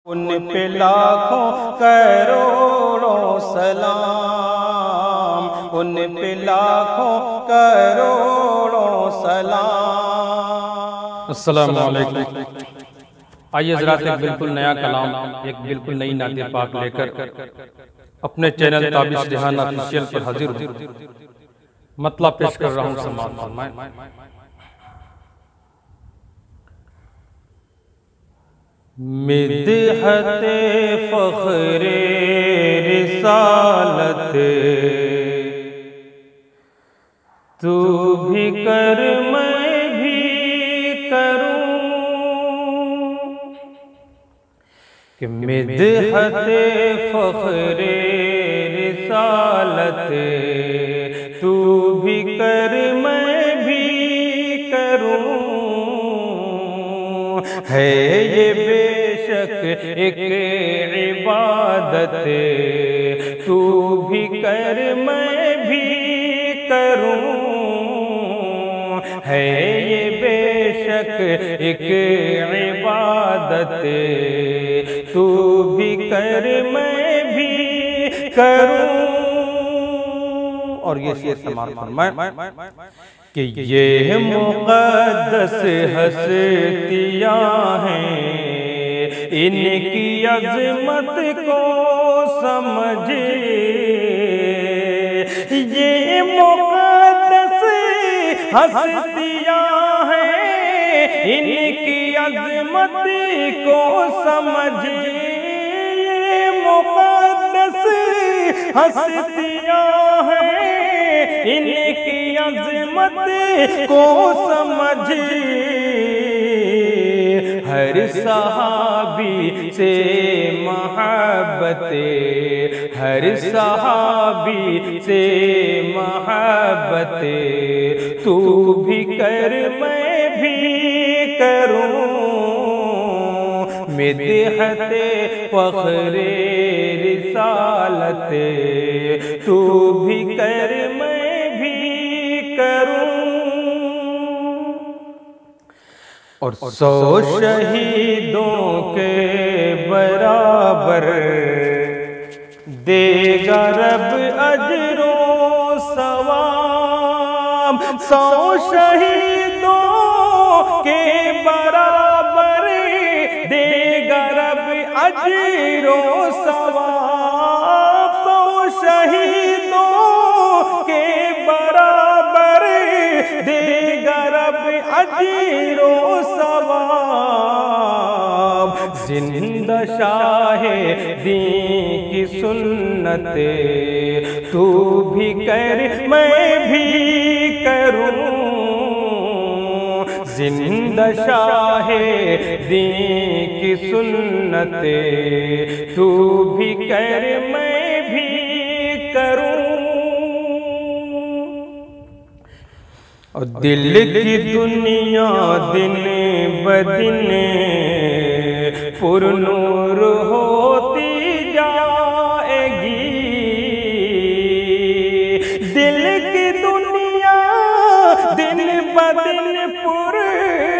ان پہ لاکھوں کروڑوں سلام، ان پہ لاکھوں کروڑوں سلام۔ السلام علیکم۔ آئیے حضرات ایک بالکل نیا کلام، ایک بالکل نئی نعت پاک لے کر اپنے چینل تابش ریحان آفیشیل پر حاضر ہوں۔ مطلب پیش کر رہا ہوں، سماعت فرمائیں۔ مدحت فخر رسالت تو بھی کر میں بھی کروں، کہ مدحت فخر رسالت تو بھی کر میں بھی کروں، ہے یہ بے شک ایک عبادت تو بھی کر میں بھی کروں، ہے یہ بے شک ایک عبادت تو بھی کر میں بھی کروں۔ اور یہ شعر سماعت فرمائیں کہ یہ مقدس ہستیاں ہیں، ان کی عظمت کو سمجھے، یہ مقدس ہستیاں ہیں، ان کی عظمت کو سمجھے، یہ مقدس ہستیاں ہیں، ان کی عظمت کو سمجھے، ہر صحابی سے محبت، ہر صحابی سے محبت تو بھی کر میں بھی کروں، مدحت فخر رسالت تو بھی کر میں بھی کروں۔ اور 100 شہیدوں کے برابر دے گا رب اجر و ثواب، 100 شہیدوں کے برابر دے گا رب اجر و ثواب، 100 شہیدوں کے برابر دے گا رب اجر و ثواب، زندہ شاہ دین کی سنت تو بھی کر میں بھی کروں، زندہ شاہ دین کی سنت تو بھی کر میں بھی کروں۔ اور دل کی دنیا دن بدن پر نور ہوتی جائے گی، دل کی دنیا دن بدن پر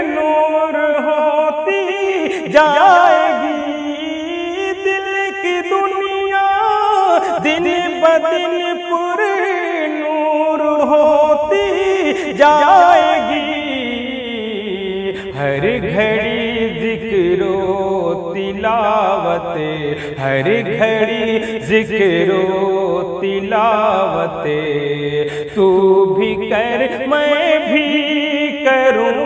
نور ہوتی جائے گی، دل کی دنیا دن بدن پر نور ہوتی جائے گی، ہر گھڑی ذکر و تلاوت، ہر گھڑی ذکر و تلاوت تو بھی کر میں بھی کروں،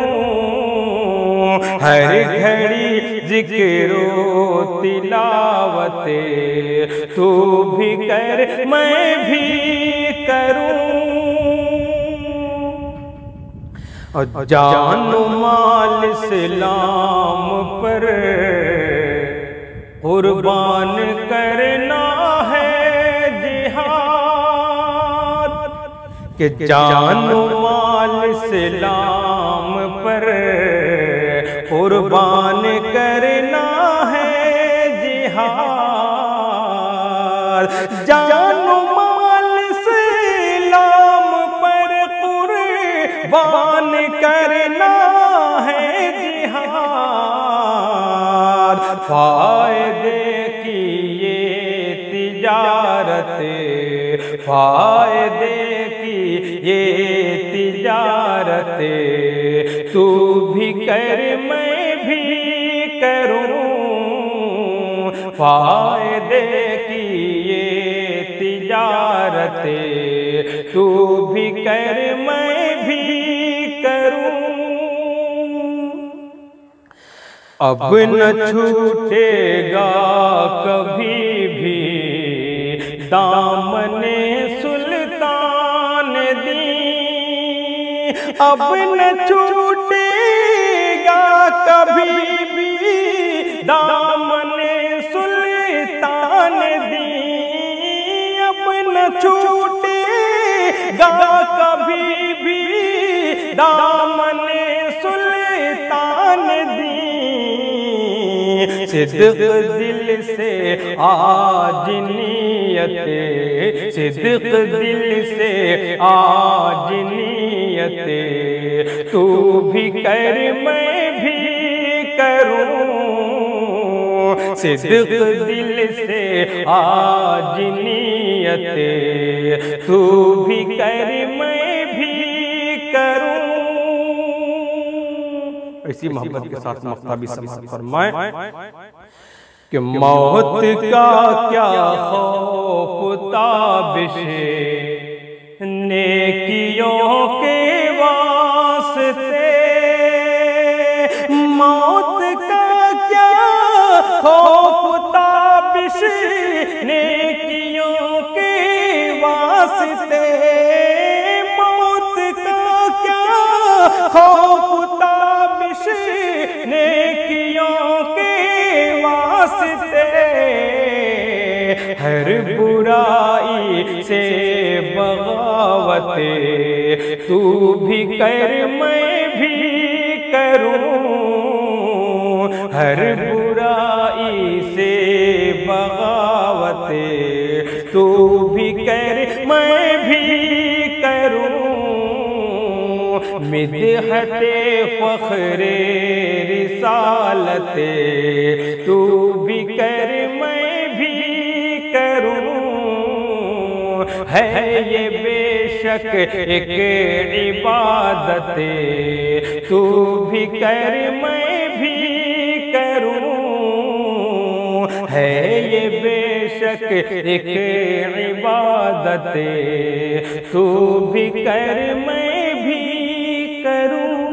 ہر گھڑی ذکر و تلاوت تو بھی کر میں بھی کروں۔ اور جان و مال اسلام پر قربان کرنا ہے جہاد، کہ جان و مال اسلام پر قربان کرنا ہے جہاد، جان و مال اسلام پر قربان کرنا ہے جہاد، فائدے کی یہ تجارت، فائدے کی یہ تجارت، تو بھی کر میں بھی کروں، فائدے کی یہ تجارت، تو بھی کر میں بھی کروں، اب نہ چھوٹے گا کبھی بھی دامن سلطان دین، اب نہ چھوٹے گا کبھی بھی دامن سلطان دین، اب نہ چھوٹے گا کبھی بھی دامن سلطان دین، صدق دل سے آج نیت، صدق دل سے آج نیت، تو بھی کر میں بھی کروں، صدق دل سے آج نیت، تو بھی کر میں بھی کروں۔ اسی محبت کے ساتھ مختابی سماعت فرمائیں کہ موت کا کیا خوف تابش نیکیوں کے واسطے، موت کا کیا خوف تابش نیکیوں کے واسطے، موت کا کیا خوف تابش نیکیوں کے واسطے، ہر برائی سے بغاوت، تو بھی کر میں بھی کروں، ہر برائی سے بغاوت، تو بھی کر میں بھی کروں، مدحت فخر رسالت، تو بھی کر میں بھی کروں، ہے یہ بے شک ایک عبادت، تو بھی کر میں بھی کروں، ہے یہ بے شک ایک عبادت، تو بھی کر میں بھی کروں۔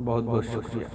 بہت بہت شکریہ۔